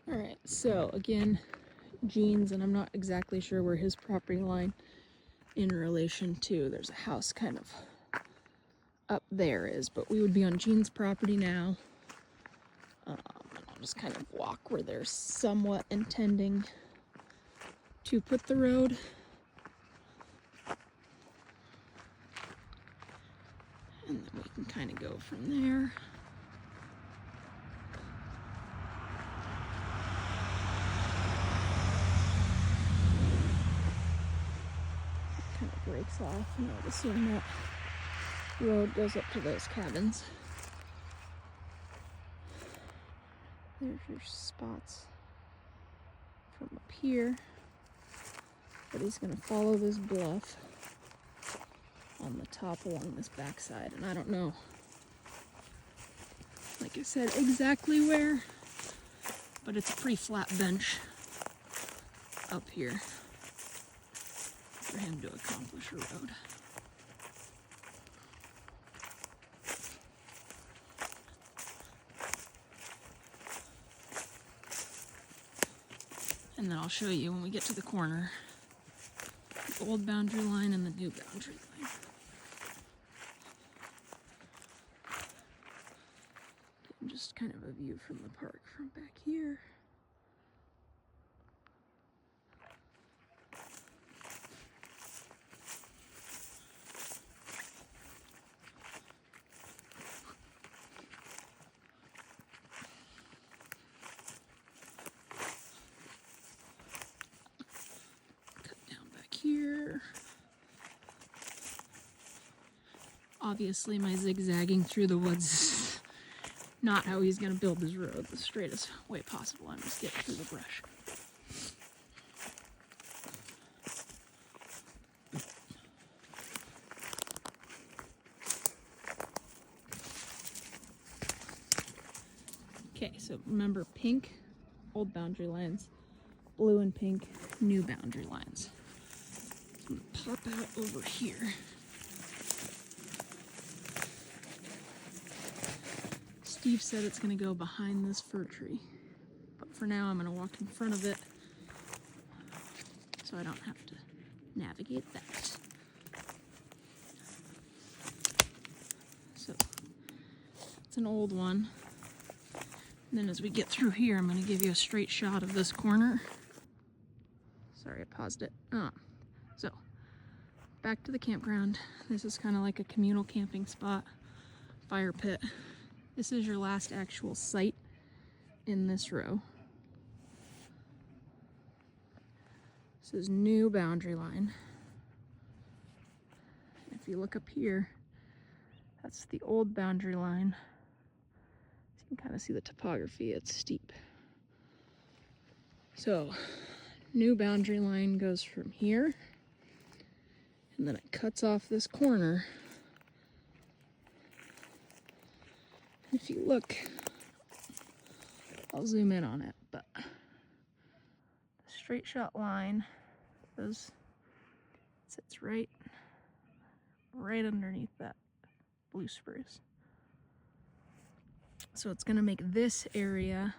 Alright, so again, Gene's, and I'm not exactly sure where his property line in relation to, there's a house kind of up there is, but we would be on Gene's property now. And I'll just kind of walk where they're somewhat intending to put the road. And then we can kind of go from there. Kind of breaks off, and I would assume that road goes up to those cabins. There's your spots from up here. But he's gonna follow this bluff on the top along this backside, and I don't know, like I said, exactly where, but it's a pretty flat bench up here for him to accomplish a road. And then I'll show you when we get to the corner, the old boundary line and the new boundary line. And just kind of a view from the park from back here. Here. Obviously my zigzagging through the woods is not how he's going to build his road the straightest way possible. I'm just getting through the brush. Okay, so remember, pink, old boundary lines, blue and pink, new boundary lines. I'm gonna pop out over here. Steve said it's gonna go behind this fir tree, but for now I'm gonna walk in front of it so I don't have to navigate that. So it's an old one. And then as we get through here, I'm gonna give you a straight shot of this corner. Sorry, I paused it. So, back to the campground. This is kind of like a communal camping spot, fire pit. This is your last actual site in this row. This is new boundary line. If you look up here, that's the old boundary line. So you can kind of see the topography, it's steep. So, new boundary line goes from here, and then it cuts off this corner. If you look, I'll zoom in on it, but the straight shot line sits right underneath that blue spruce. So it's gonna make this area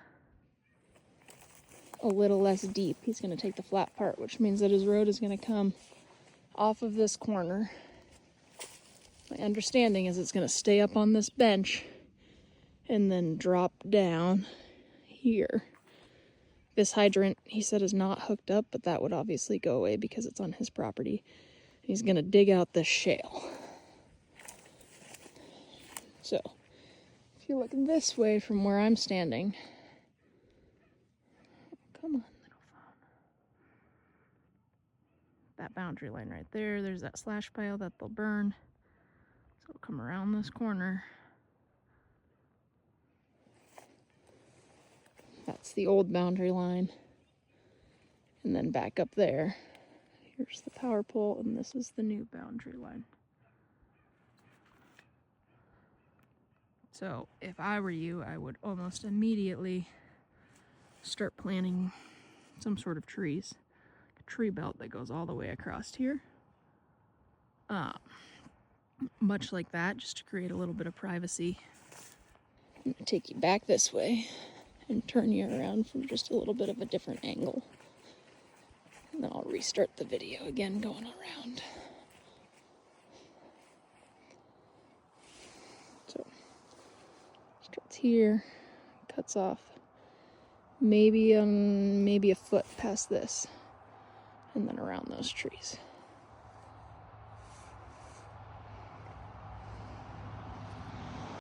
a little less deep. He's gonna take the flat part, which means that his road is gonna come off of this corner. My understanding is it's gonna stay up on this bench and then drop down here. This hydrant, he said, is not hooked up, but that would obviously go away because it's on his property. He's gonna dig out this shale. So, if you look this way from where I'm standing, come on, little phone. That boundary line right there, there's that slash pile that they'll burn. So it'll come around this corner. That's the old boundary line. And then back up there, here's the power pole, and this is the new boundary line. So if I were you, I would almost immediately start planting some sort of trees. A tree belt that goes all the way across here. Much like that, just to create a little bit of privacy. I'm gonna take you back this way. and turn you around from just a little bit of a different angle. And then I'll restart the video again going around. So, starts here, cuts off maybe a foot past this, and then around those trees.